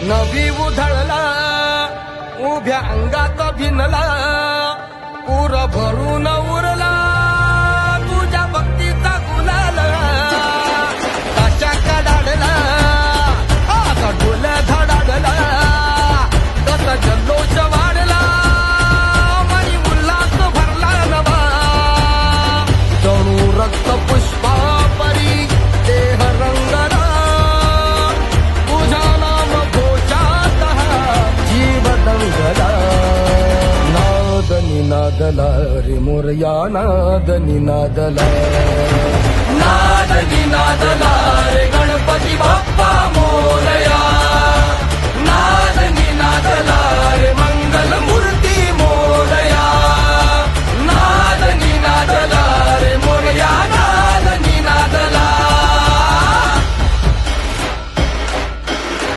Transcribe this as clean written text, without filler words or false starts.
नवी उधळला उभ्या अंगात भिनला पूर भरून उरला तुझ्या भक्तीचा गुलाल ताच्या कडाडला आता ढोल धडाडला कस जल्लोष वाढला मनी उल्हास भरला नवा जणू रक्त पुष्पा परी देह रंगला तुझा नाम घोषात जीव दंगला नाद निनादला रे मोरया नाद निनादला नाद निनादला रे गणपती बाप्पा मोरया